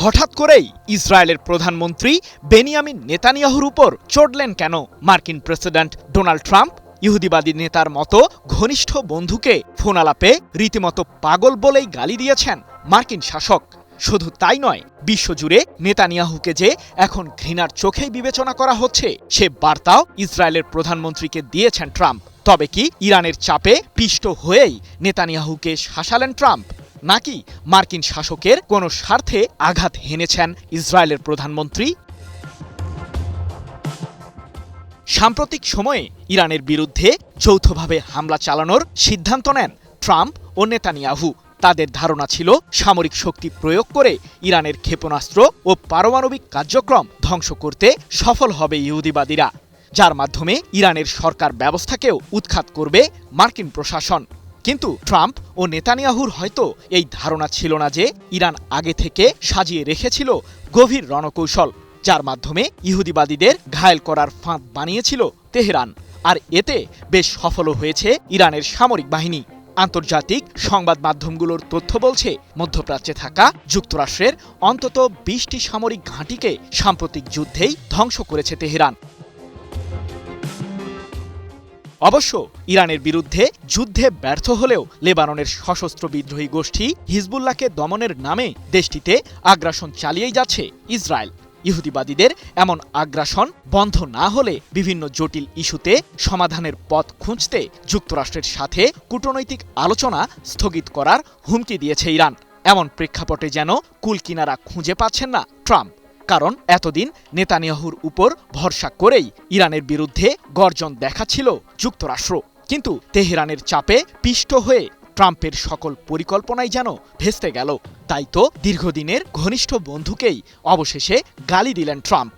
হঠাৎ করেই ইসরায়েলের প্রধানমন্ত্রী বেনিয়ামিন নেতানিয়াহুর উপর চড়লেন কেন মার্কিন প্রেসিডেন্ট ডোনাল্ড ট্রাম্প? ইহুদিবাদী নেতার মতো ঘনিষ্ঠ বন্ধুকে ফোন আলাপে রীতিমতো পাগল বলেই গালি দিয়েছেন মার্কিন শাসক। শুধু তাই নয়, বিশ্বজুড়ে নেতানিয়াহুকে যে এখন ঘৃণার চোখেই বিবেচনা করা হচ্ছে সে বার্তাও ইসরায়েলের প্রধানমন্ত্রীকে দিয়েছেন ট্রাম্প। তবে কি ইরানের চাপে পিষ্ট হয়েই নেতানিয়াহুকে শাসালেন ট্রাম্প, নাকি মার্কিন শাসকের কোনো স্বার্থে আঘাত হেনেছেন ইসরায়েলের প্রধানমন্ত্রী? সাম্প্রতিক সময়ে ইরানের বিরুদ্ধে যৌথভাবে হামলা চালানোর সিদ্ধান্ত নেন ট্রাম্প ও নেতানিয়াহু। তাদের ধারণা ছিল সামরিক শক্তি প্রয়োগ করে ইরানের ক্ষেপণাস্ত্র ও পারমাণবিক কার্যক্রম ধ্বংস করতে সফল হবে ইহুদিবাদীরা, যার মাধ্যমে ইরানের সরকার ব্যবস্থাকেও উৎখাত করবে মার্কিন প্রশাসন। কিন্তু ট্রাম্প ও নেতানিয়াহুর হয়তো এই ধারণা ছিল না যে ইরান আগে থেকে সাজিয়ে রেখেছিল গভীর রণকৌশল, যার মাধ্যমে ইহুদিবাদীদের ঘায়েল করার ফাঁদ বানিয়েছিল তেহরান। আর এতে বেশ সফলও হয়েছে ইরানের সামরিক বাহিনী। আন্তর্জাতিক সংবাদ মাধ্যমগুলোর তথ্য বলছে, মধ্যপ্রাচ্যে থাকা যুক্তরাষ্ট্রের অন্তত ২০টি সামরিক ঘাঁটিকে সাম্প্রতিক যুদ্ধেই ধ্বংস করেছে তেহরান। অবশ্য ইরানের বিরুদ্ধে যুদ্ধে ব্যর্থ হলেও লেবাননের সশস্ত্র বিদ্রোহী গোষ্ঠী হিজবুল্লাহকে দমনের নামে দেশটিতে আগ্রাসন চালিয়েই যাচ্ছে ইসরায়েল। ইহুদিবাদীদের এমন আগ্রাসন বন্ধ না হলে বিভিন্ন জটিল ইস্যুতে সমাধানের পথ খুঁজতে যুক্তরাষ্ট্রের সাথে কূটনৈতিক আলোচনা স্থগিত করার হুমকি দিয়েছে ইরান। এমন প্রেক্ষাপটে যেন কুলকিনারা খুঁজে পাচ্ছেন না ট্রাম্প, কারণ এতদিন নেতানিয়াহুর উপর ভরসা করেই ইরানের বিরুদ্ধে গর্জন দেখাচ্ছিল যুক্তরাষ্ট্র। কিন্তু তেহরানের চাপে পিষ্ট হয়ে ট্রাম্পের সকল পরিকল্পনাই যেন ভেস্তে গেল। তাই তো দীর্ঘদিনের ঘনিষ্ঠ বন্ধুকেই অবশেষে গালি দিলেন ট্রাম্প।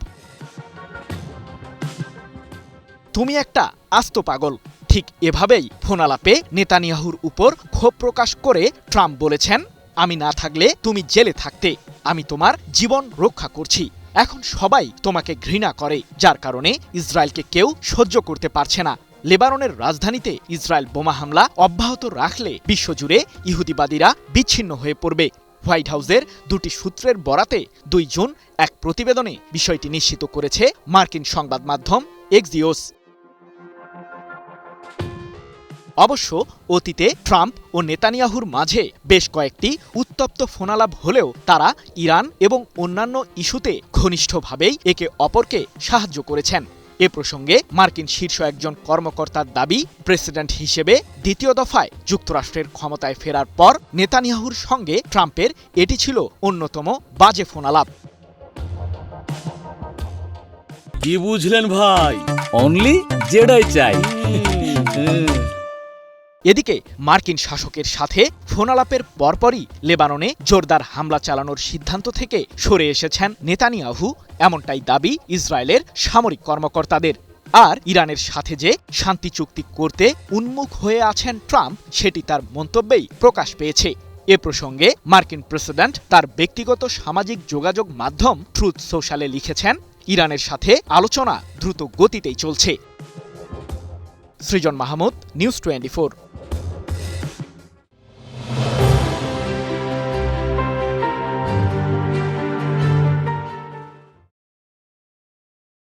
তুমি একটা আস্ত পাগল। ঠিক এভাবেই ফোন আলাপে নেতানিয়াহুর উপর ক্ষোভ প্রকাশ করে ট্রাম্প বলেছেন, আমি না থাকলে তুমি জেলে থাকতে, আমি তোমার জীবন রক্ষা করছি। এখন সবাই তোমাকে ঘৃণা করে, যার কারণে ইসরায়েলকে কেউ সহ্য করতে পারছে না। লেবাননের রাজধানীতে ইসরায়েল বোমা হামলা অব্যাহত রাখলে বিশ্বজুড়ে ইহুদিবাদীরা বিচ্ছিন্ন হয়ে পড়বে। হোয়াইট হাউসের দুটি সূত্রের বরাতে ২ জুন এক প্রতিবেদনে বিষয়টি নিশ্চিত করেছে মার্কিন সংবাদ মাধ্যম এক্সিওস। অবশ্য অতীতে ট্রাম্প ও নেতানিয়াহুর মাঝে বেশ কয়েকটি উত্তপ্ত ফোনালাপ হলেও তারা ইরান এবং অন্যান্য ইস্যুতে ঘনিষ্ঠভাবেই একে অপরকে সাহায্য করেছেন। এ প্রসঙ্গে মার্কিন শীর্ষ একজন কর্মকর্তার দাবি, প্রেসিডেন্ট হিসেবে দ্বিতীয় দফায় যুক্তরাষ্ট্রের ক্ষমতায় ফেরার পর নেতানিয়াহুর সঙ্গে ট্রাম্পের এটি ছিল অন্যতম বাজে ফোনালাপ। কি বুঝলেন ভাই? অনলি যেটাই চাই। এদিকে মার্কিন শাসকের সাথে ফোনালাপের পরপরই লেবাননে জোরদার হামলা চালানোর সিদ্ধান্ত থেকে সরে এসেছেন নেতানিয়াহু, এমনটাই দাবি ইসরায়েলের সামরিক কর্মকর্তাদের। আর ইরানের সাথে যে শান্তি চুক্তি করতে উন্মুখ হয়ে আছেন ট্রাম্প, সেটি তার মন্তব্যেই প্রকাশ পেয়েছে। এ প্রসঙ্গে মার্কিন প্রেসিডেন্ট তার ব্যক্তিগত সামাজিক যোগাযোগ মাধ্যম ট্রুথ সোশ্যালে লিখেছেন, ইরানের সাথে আলোচনা দ্রুত গতিতেই চলছে। সৃজন মাহমুদ, নিউজ 24।